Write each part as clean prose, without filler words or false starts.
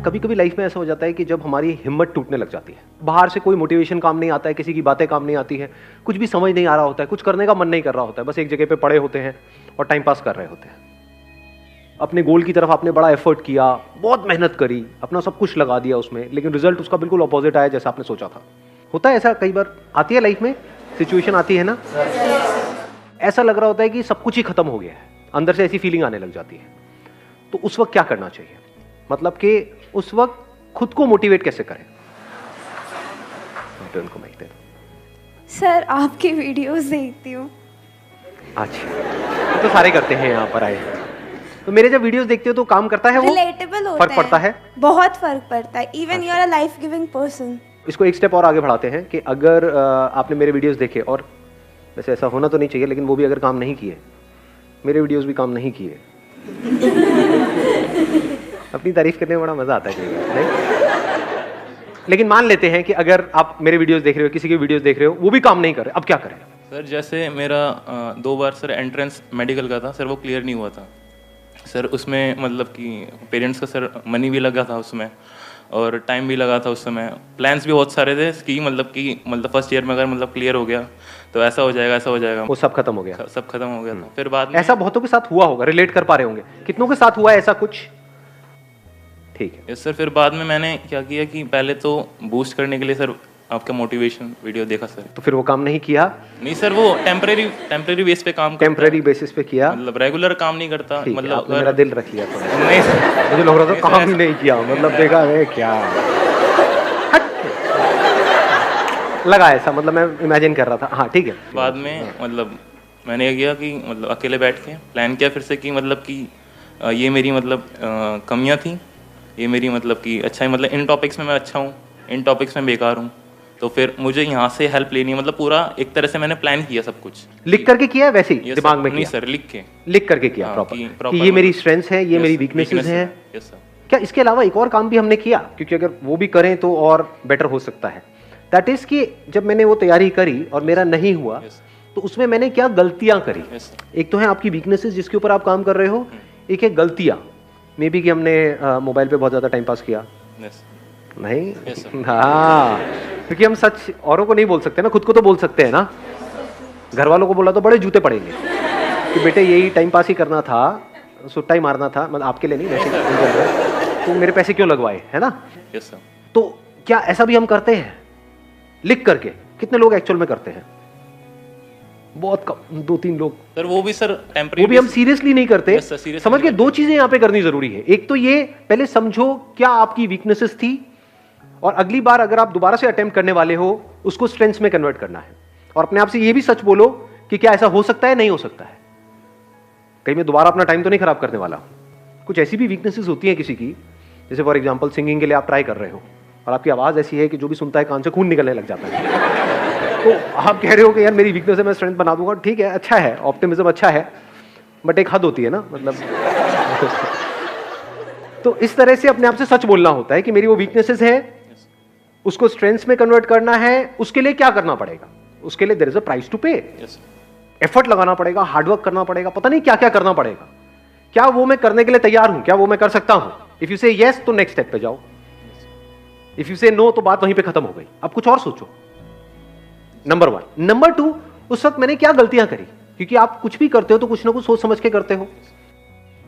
कभी कभी लाइफ में ऐसा हो जाता है कि जब हमारी हिम्मत टूटने लग जाती है, बाहर से कोई मोटिवेशन काम नहीं आता है, किसी की बातें काम नहीं आती है, कुछ भी समझ नहीं आ रहा होता है, कुछ करने का मन नहीं कर रहा होता है, बस एक जगह पे पड़े होते हैं और टाइम पास कर रहे होते हैं। अपने गोल की तरफ आपने बड़ा एफर्ट किया, बहुत मेहनत करी, अपना सब कुछ लगा दिया उसमें, लेकिन रिजल्ट उसका बिल्कुल अपोजिट आया जैसा आपने सोचा था। होता है ऐसा, कई बार आती है लाइफ में सिचुएशन आती है ना, ऐसा लग रहा होता है कि सब कुछ ही खत्म हो गया है, अंदर से ऐसी फीलिंग आने लग जाती है। तो उस वक्त क्या करना चाहिए, मतलब कि उस वक्त खुद को मोटिवेट कैसे करें? उनको मैं सर आपकी वीडियोस देखती हूँ। अच्छा, तो सारे करते हैं यहाँ पर आए। तो मेरे जब वीडियोस देखते हो तो काम करता है, वो रिलेटेबल होता फर्क पड़ता है, बहुत फर्क पड़ता है। Even you are a life giving person. इसको एक स्टेप और आगे बढ़ाते हैं कि अगर आपने मेरे वीडियोस देखे, और वैसे ऐसा होना तो नहीं चाहिए, लेकिन वो भी अगर काम नहीं किए, मेरे वीडियोस भी काम नहीं किए अपनी तारीफ करने में बड़ा मजा आता है नहीं? लेकिन मान लेते हैं कि अगर आप मेरे वीडियोस देख रहे हो, किसी के वीडियोस देख रहे हो, वो भी काम नहीं कर रहे, अब क्या करें? सर जैसे मेरा 2 बार सर एंट्रेंस मेडिकल का था सर, वो क्लियर नहीं हुआ था सर। उसमें मतलब कि पेरेंट्स का सर मनी भी लगा था उसमें, और टाइम भी लगा था उस समय। प्लान्स भी बहुत सारे थे कि मतलब फर्स्ट ईयर में अगर मतलब क्लियर हो गया तो ऐसा हो जाएगा, ऐसा हो जाएगा। वो सब खत्म हो गया, सब खत्म हो गया था। फिर बाद में ऐसा बहुतों के साथ हुआ होगा, रिलेट कर पा रहे होंगे, कितनों के साथ हुआ है ऐसा कुछ? ठीक है यस सर। फिर बाद में मैंने क्या किया कि पहले तो बूस्ट करने के लिए सर आपका मोटिवेशन वीडियो देखा सर। तो फिर वो काम नहीं किया? नहीं सर, वो टेम्परेरी बेस पे काम करता है। टेम्परेरी बेसिस पे किया, मतलब रेगुलर काम नहीं करता। मतलब आपने मेरा दिल रख लिया तो नहीं सर, मुझे लग रहा था काम ही नहीं किया, मतलब देखा है क्या लगा ऐसा, मतलब मैं इमेजिन कर रहा था। हाँ ठीक है। बाद में मतलब मैंने किया कि मतलब अकेले बैठ के प्लान किया फिर से कि मतलब कि ये मेरी मतलब कमियां थी, ये मेरी मतलब कि अच्छा है, मतलब इन टॉपिक्स में मैं अच्छा हूँ, इन टॉपिक्स में बेकार हूँ, तो फिर मुझे यहाँ से हेल्प लेनी है। मतलब पूरा एक तरह से मैंने प्लान किया सब कुछ। लिख करके किया वैसे ही दिमाग में? नहीं किया सर, लिख करके किया प्रॉपर कि ये मेरी स्ट्रेंथ्स है, ये मेरी वीकनेसेस है। क्या इसके अलावा एक और काम भी हमने किया? क्योंकि अगर वो भी करें तो और बेटर हो सकता है। दैट इज कि जब मैंने वो तैयारी करी और मेरा नहीं हुआ, तो उसमें मैंने क्या गलतियां करी? एक तो है आपकी वीकनेसेस जिसके ऊपर आप काम कर रहे हो, एक है गलतियां। मे बी कि हमने मोबाइल पे बहुत ज्यादा टाइम पास किया। नहीं हाँ, क्योंकि हम सच औरों को नहीं बोल सकते ना, खुद को तो बोल सकते हैं ना। घर वालों को बोला तो बड़े जूते पड़ेंगे कि बेटे यही टाइम पास ही करना था, सुट्टा ही मारना था, मतलब आपके लिए नहीं वैसे, तो मेरे पैसे क्यों लगवाए, है ना? तो क्या ऐसा भी हम करते हैं लिख करके? कितने लोग एक्चुअल में करते हैं? बहुत कम, 2-3 लोग सर। वो भी सर टेम्परेरी, वो भी हम सीरियसली नहीं करते। समझ के 2 चीजें यहाँ पे करनी जरूरी है। एक तो ये पहले समझो क्या आपकी वीकनेसेस थी, और अगली बार अगर आप दोबारा से अटेम्प्ट करने वाले हो उसको स्ट्रेंथ्स में कन्वर्ट करना है। और अपने आप से ये भी सच बोलो कि क्या ऐसा हो सकता है, नहीं हो सकता है, कहीं मैं दोबारा अपना टाइम तो नहीं खराब करने वाला। कुछ ऐसी भी वीकनेसेस होती है किसी की, जैसे फॉर एग्जाम्पल सिंगिंग के लिए आप ट्राई कर रहे हो और आपकी आवाज ऐसी है कि जो भी सुनता है कान से खून निकलने लग जाता है, तो आप कह रहे हो कि यार मेरी वीकनेस है, मैं स्ट्रेंथ बना दूंगा। ठीक है, अच्छा है, ऑप्टिमिज्म अच्छा है, बट एक हद होती है ना, मतलब तो इस तरह से अपने आप से सच बोलना होता है कि मेरी वो वीकनेसेस है, उसको स्ट्रेंथ्स में कन्वर्ट करना है। उसके लिए क्या करना पड़ेगा? उसके लिए there is a price to pay. Effort लगाना पड़ेगा, हार्डवर्क करना पड़ेगा, पता नहीं क्या क्या करना पड़ेगा। क्या वो मैं करने के लिए तैयार हूं? क्या वो मैं कर सकता हूं? इफ यू से यस तो नेक्स्ट स्टेप पे जाओ, इफ यू से नो तो बात वहीं पे खत्म हो गई। अब कुछ और सोचो। नंबर 1। नंबर 2, उस वक्त मैंने क्या गलतियां करी? क्योंकि आप कुछ भी करते हो तो कुछ ना कुछ सोच समझ के करते हो।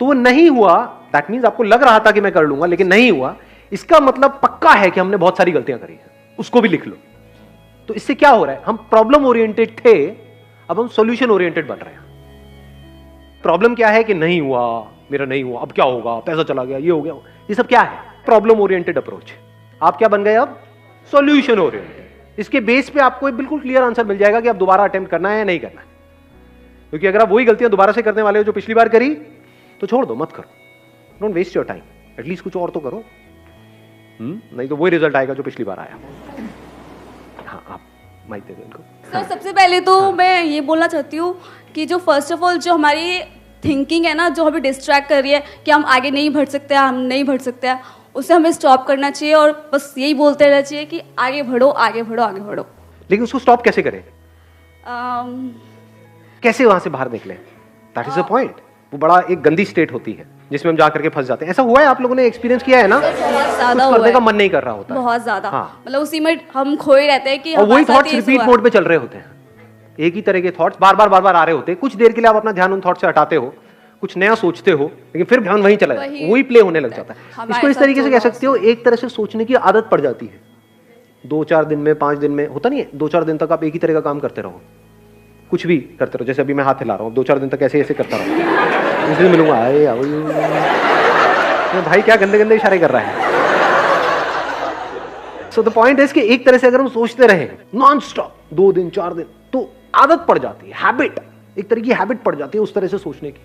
तो वो नहीं हुआ, दैट मीन्स आपको लग रहा था कि मैं कर लूंगा लेकिन नहीं हुआ, इसका मतलब पक्का है कि हमने बहुत सारी गलतियां करी है। उसको भी लिख लो। तो इससे क्या हो रहा है? हम प्रॉब्लम ओरिएंटेड थे, अब हम सॉल्यूशन ओरिएंटेड बन रहे हैं। प्रॉब्लम क्या है कि नहीं हुआ, मेरा नहीं हुआ, अब क्या होगा, पैसा चला गया, ये हो गया, ये सब क्या है? Problem oriented approach. आप क्या बन गए अब? Solution oriented. इसके बेस पे आपको एक बिल्कुल क्लियर आंसर मिल जाएगा कि आप दोबारा अटेम्प्ट करना है या नहीं करना है। क्योंकि अगर आप वही गलतियां दोबारा से करने वाले हो जो पिछली बार करी, तो छोड़ दो, मत करो। Don't waste your time, at least कुछ और तो करो। नहीं तो वही रिजल्ट आएगा जो पिछली बार आया। हाँ, आप माइक दे दो इनको। सर सबसे पहले तो मैं ये बोलना चाहती हूँ कि जो फर्स्ट ऑफ ऑल जो हमारी थिंकिंग है ना, जो हमें डिस्ट्रैक्ट कर रही है कि हम आगे नहीं बढ़ सकते हैं, हम नहीं बढ़ सकते हैं, उसे हमें स्टॉप करना चाहिए और बस यही बोलते रहना चाहिए कि आगे बढ़ो, आगे बढ़ो, आगे बढ़ो। लेकिन उसको स्टॉप कैसे करें? कैसे वहां से बाहर निकले? That is the point. वो बड़ा एक गंदी स्टेट होती है जिसमें हम जा करके फंस जाते हैं। ऐसा हुआ है, आप लोगों ने एक्सपीरियंस किया है ना? बहुत ज्यादा कुछ हुआ करने है, का मन नहीं कर रहा होता है। बहुत ज्यादा। हाँ। मतलब उसी में हम खोए रहते हैं कि और वही हमारे साथ थॉट्स ये रिपीट हुआ। मोड पे चल रहे होते हैं, एक ही तरह के थॉट्स बार बार आ रहे होते हैं। कुछ देर के लिए आप अपना ध्यान उन थॉट से हटाते हो, कुछ नया सोचते हो, लेकिन फिर ध्यान वहीं चला जाता है, वही प्ले होने लग जाता है। हमारे इसको इस साथ तरीके से जो कह हुआ सकते हो, एक तरह से सोचने की आदत पड़ जाती है। 2-4 दिन में, 5 दिन में होता नहीं है, 2-4 दिन तक आप एक ही तरह का काम करते रहो, कुछ भी करते रहो। जैसे अभी मैं हाथ हिला रहा हूँ, 2-4 दिन तक ऐसे ऐसे करता रहो, उस दिन मिलूंगा, आए आओ भाई क्या गंदे गंदे इशारे कर रहा है। सो द पॉइंट इज कि एक तरह से अगर हम सोचते रहे नॉन स्टॉप 2 दिन 4 दिन, तो आदत पड़ जाती है, हैबिट, एक तरह की हैबिट पड़ जाती है उस तरह से सोचने की।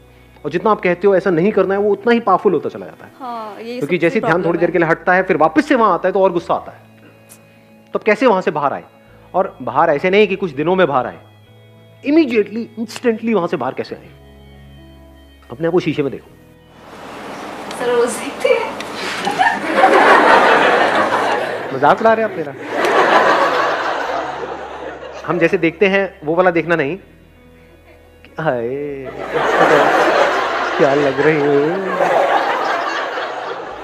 और जितना आप कहते हो ऐसा नहीं करना है, वो उतना ही पावरफुल होता चला जाता है। हाँ, ये क्योंकि सबसे जैसे ध्यान problem थोड़ी देर है। के लिए हटता है, फिर वापस से वहां आता है तो और गुस्सा आता है। तो अब कैसे वहां से बाहर आए? और बाहर ऐसे नहीं कि कुछ दिनों में बाहर आए, इमीडिएटली इंस्टेंटली वहां से बाहर कैसे आए? अपने आप को शीशे में देखो। सर रोज देखते हैं। मजाक उड़ा रहे हैं आप मेरा? हम जैसे देखते हैं वो वाला देखना नहीं, हाय क्या लग रही है,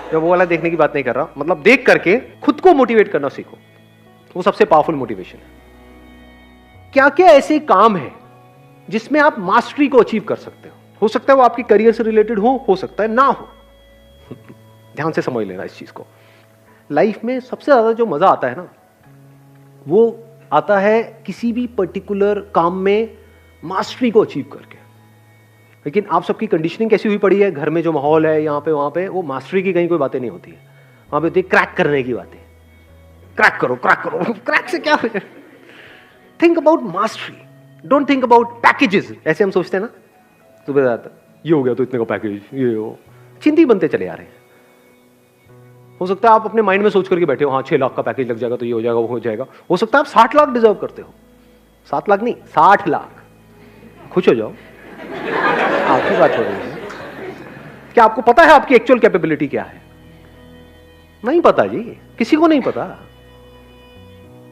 मैं वो वाला देखने की बात नहीं कर रहा। मतलब देख करके खुद को मोटिवेट करना सीखो, वो सबसे पावरफुल मोटिवेशन है। क्या क्या ऐसे काम है जिसमें आप मास्टरी को अचीव कर सकते हो सकता है वो आपके करियर से रिलेटेड हो सकता है ना हो। ध्यान से समझ लेना इस चीज को। लाइफ में सबसे ज्यादा जो मजा आता है ना, वो आता है किसी भी पर्टिकुलर काम में मास्टरी को अचीव करके। लेकिन आप सबकी कंडीशनिंग कैसी हुई पड़ी है, घर में जो माहौल है यहाँ पे वहां पे, वो मास्टरी की कहीं कोई बातें नहीं होती है। वहां पे होती है क्रैक करने की बातें, क्रैक करो क्रैक करो। क्रैक से क्या हो? Think about mastery, don't think about packages. ऐसे हम सोचते हैं ना, सुबह आता ये हो गया तो इतने का पैकेज, ये हो, चिंती बनते चले आ रहे हैं। हो सकता है आप अपने माइंड में सोच करके बैठे हो, हाँ 6 लाख का पैकेज लग जाएगा तो ये हो जाएगा वो हो जाएगा। हो सकता है आप 60 लाख डिजर्व करते हो, 7 लाख नहीं 60 लाख। खुश हो जाओ, आपकी बात हो रही है। क्या आपको पता है आपकी एक्चुअल कैपेबिलिटी क्या है? नहीं पता जी, किसी को नहीं पता।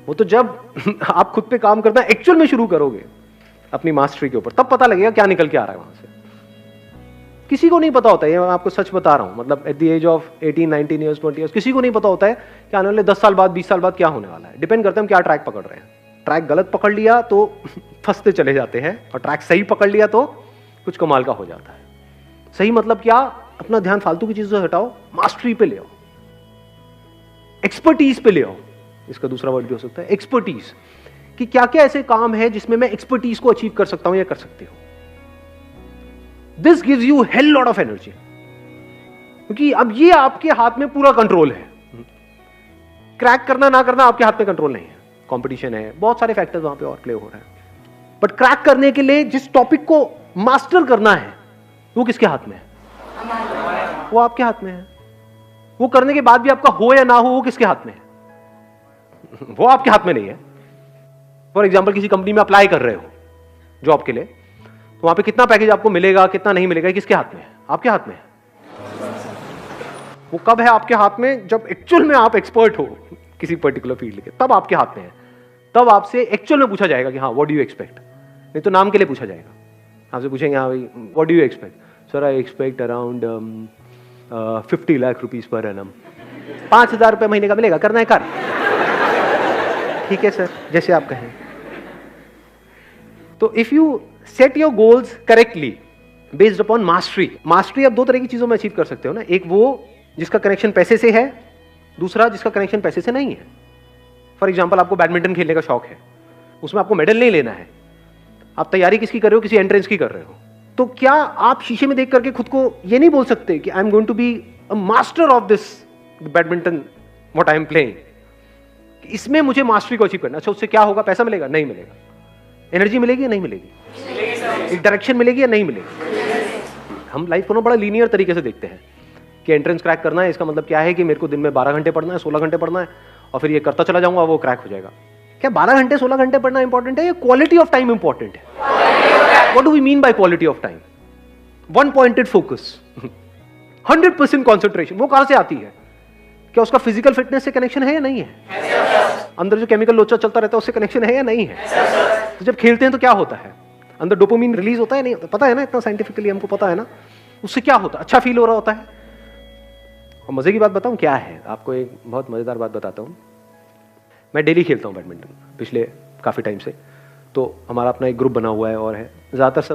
वो तो जब आप खुद पे काम करना एक्चुअल में शुरू करोगे अपनी मास्टरी के ऊपर, तब पता लगेगा क्या निकल के आ रहा है वहां से। किसी को नहीं पता होता है, ये मैं आपको सच बता रहा हूं। मतलब at the age of 18, 19 years, 20 years किसी को नहीं पता होता है कि आने वाले 10 साल बाद, 20 साल बाद क्या होने वाला है। डिपेंड करता है हम क्या ट्रैक पकड़ रहे हैं। ट्रैक गलत पकड़ लिया तो फंसते चले जाते हैं, और ट्रैक सही पकड़ लिया तो कुछ कमाल का हो जाता है। सही मतलब क्या? अपना ध्यान फालतू की चीजों से हटाओ, मास्टरी पे ले आओ, एक्सपर्टीज पे ले आओ। इसका दूसरा वर्ड भी हो सकता है एक्सपर्टीज, कि क्या क्या ऐसे काम है जिसमें मैं एक्सपर्टीज को अचीव कर सकता हूं या कर सकती हूं। This gives you hell lot of energy, क्योंकि अब ये आपके हाथ में पूरा कंट्रोल है। क्रैक करना ना करना आपके हाथ में कंट्रोल नहीं है। कंपटीशन है, बहुत सारे फैक्टर्स वहां पे और प्ले हो रहे हैं। बट क्रैक करने के लिए जिस टॉपिक को मास्टर करना है वो किसके हाथ में है? वो आपके हाथ में है। वो करने के बाद भी आपका हो या ना हो, वो किसके हाथ में है? वो आपके हाथ में नहीं है। फॉर एग्जाम्पल किसी कंपनी में अप्लाई कर रहे हो जॉब के लिए, तो वहां पे कितना पैकेज आपको मिलेगा, कितना नहीं मिलेगा, किसके हाथ में है? आपके हाथ में है। वो कब है आपके हाथ में? जब एक्चुअल में आप एक्सपर्ट हो किसी पर्टिकुलर फील्ड के, तब आपके हाथ में है। तब आपसे एक्चुअल में पूछा जाएगा कि हाँ व्हाट डू यू एक्सपेक्ट। नहीं तो नाम के लिए पूछा जाएगा। आपसे पूछेंगे हाँ भाई what do you expect. Sir I expect around 50 lakh rupees per annum. 5,000 रुपये महीने का मिलेगा, करना है कर। ठीक है सर, जैसे आप कहें। तो if you set your goals correctly based upon mastery, mastery आप 2 तरह की चीजों में अचीव कर सकते हो ना। एक वो जिसका कनेक्शन पैसे से है, दूसरा जिसका कनेक्शन पैसे से नहीं है। फॉर एग्जाम्पल आपको बैडमिंटन खेलने का शौक है, उसमें आपको मेडल नहीं लेना है। आप तैयारी किसकी कर रहे हो? किसी एंट्रेंस की कर रहे हो। तो क्या आप शीशे में देख करके खुद को ये नहीं बोल सकते कि I am going to be a master of this badminton what I am playing, इसमें मुझे मास्टरी को अचीव करना। अच्छा उससे क्या होगा? पैसा मिलेगा? नहीं मिलेगा। एनर्जी मिलेगी या नहीं मिलेगी? एक डायरेक्शन मिलेगी या नहीं मिलेगी? हम लाइफ को ना बड़ा लीनियर तरीके से देखते हैं कि एंट्रेंस क्रैक करना है, इसका मतलब क्या है कि मेरे को दिन में 12 घंटे पढ़ना है, 16 घंटे पढ़ना है, और फिर ये करता चला जाऊंगा, वो क्रैक हो जाएगा। क्या 12 घंटे 16 घंटे पढ़ना इंपॉर्टेंट है या क्वालिटी ऑफ टाइम इंपॉर्टेंट है? What do we mean by quality of time? One pointed focus, 100% concentration, वो कहां से आती है? क्या उसका फिजिकल फिटनेस से कनेक्शन है या नहीं है? अंदर जो केमिकल लोचा चलता रहता है उससे कनेक्शन है या नहीं है? तो जब खेलते हैं तो क्या होता है? अंदर डोपामिन रिलीज होता है नहीं होता, पता है ना, इतना साइंटिफिकली हमको पता है ना। उससे क्या होता है, अच्छा फील हो रहा होता है। और मजे की बात बताऊं क्या है, आपको एक बहुत मजेदार बात बताता हूं। मैं डेली खेलता हूं बैडमिंटन पिछले काफी टाइम से, तो हमारा अपना एक ग्रुप बना हुआ है और है, ज्यादातर सब